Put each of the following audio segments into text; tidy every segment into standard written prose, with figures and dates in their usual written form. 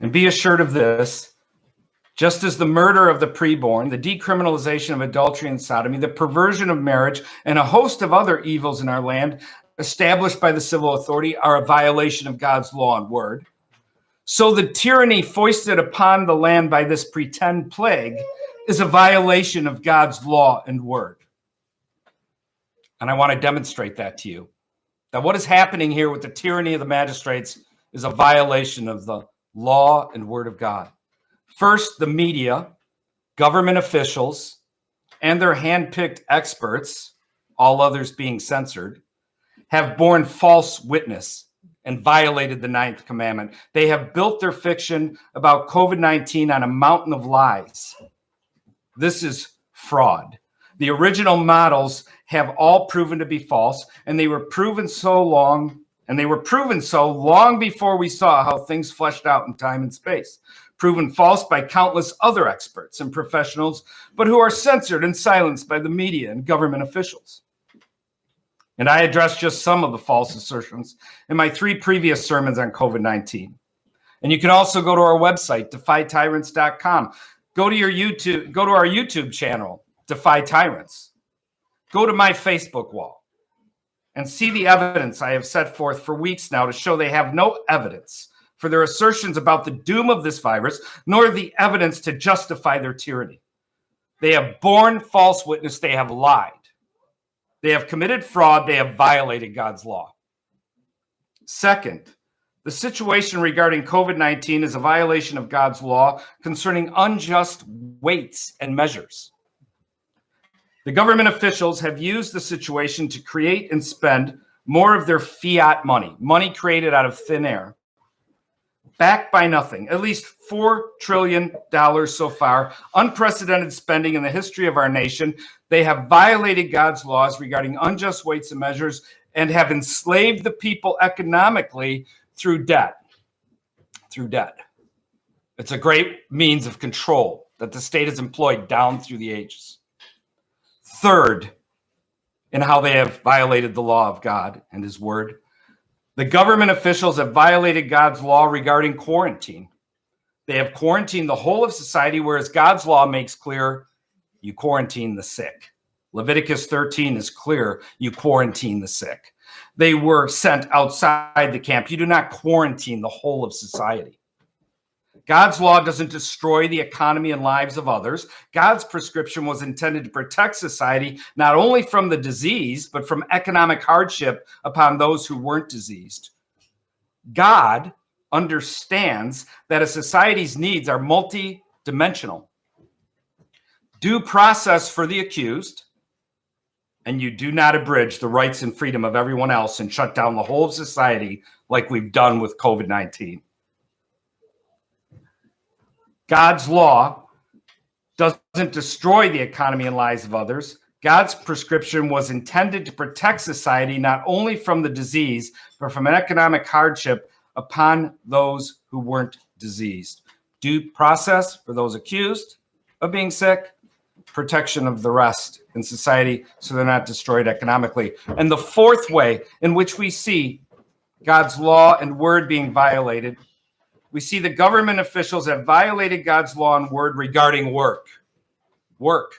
And be assured of this, just as the murder of the preborn, the decriminalization of adultery and sodomy, the perversion of marriage, and a host of other evils in our land established by the civil authority are a violation of God's law and word, so the tyranny foisted upon the land by this pretend plague is a violation of God's law and word. And I want to demonstrate that to you, that what is happening here with the tyranny of the magistrates is a violation of the law and word of God. First, the media, government officials, and their handpicked experts, all others being censored, have borne false witness and violated the 9th commandment. They have built their fiction about COVID-19 on a mountain of lies. This is fraud. The original models have all proven to be false, and they were proven so long before we saw how things fleshed out in time and space. Proven false by countless other experts and professionals, but who are censored and silenced by the media and government officials. And I addressed just some of the false assertions in my 3 previous sermons on COVID-19. And you can also go to our website, defytyrants.com. Go to our YouTube channel, Defy Tyrants. Go to my Facebook wall and see the evidence I have set forth for weeks now to show they have no evidence for their assertions about the doom of this virus, nor the evidence to justify their tyranny. They have borne false witness. They have lied. They have committed fraud. They have violated God's law. Second, the situation regarding COVID-19 is a violation of God's law concerning unjust weights and measures. The government officials have used the situation to create and spend more of their fiat money created out of thin air, backed by nothing, at least $4 trillion so far, unprecedented spending in the history of our nation. They have violated God's laws regarding unjust weights and measures and have enslaved the people economically through debt. It's a great means of control that the state has employed down through the ages. Third, in how they have violated the law of God and his word, the government officials have violated God's law regarding quarantine. They have quarantined the whole of society, whereas God's law makes clear you quarantine the sick. Leviticus 13 is clear, you quarantine the sick. They were sent outside the camp. You do not quarantine the whole of society. God's law doesn't destroy the economy and lives of others. God's prescription was intended to protect society not only from the disease, but from economic hardship upon those who weren't diseased. God understands that a society's needs are multidimensional. Due process for the accused, and you do not abridge the rights and freedom of everyone else and shut down the whole of society like we've done with COVID-19. God's law doesn't destroy the economy and lives of others. God's prescription was intended to protect society not only from the disease, but from an economic hardship upon those who weren't diseased. Due process for those accused of being sick, protection of the rest in society so they're not destroyed economically. And the fourth way in which we see God's law and word being violated, we see the government officials have violated God's law and word regarding work. Work.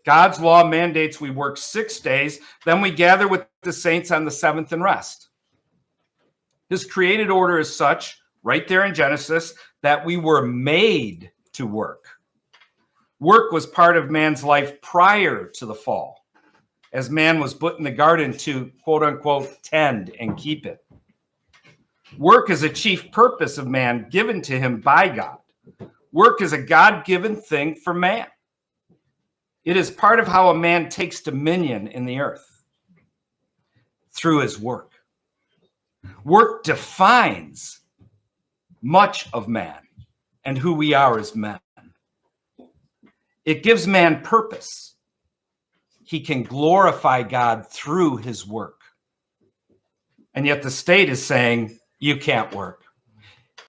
God's law mandates we work 6 days, then we gather with the saints on the 7th and rest. His created order is such, right there in Genesis, that we were made to work. Work was part of man's life prior to the fall, as man was put in the garden to, quote unquote, tend and keep it. Work is a chief purpose of man given to him by God. Work is a God-given thing for man. It is part of how a man takes dominion in the earth, through his work. Work defines much of man and who we are as men. It gives man purpose. He can glorify God through his work. And yet the state is saying, you can't work.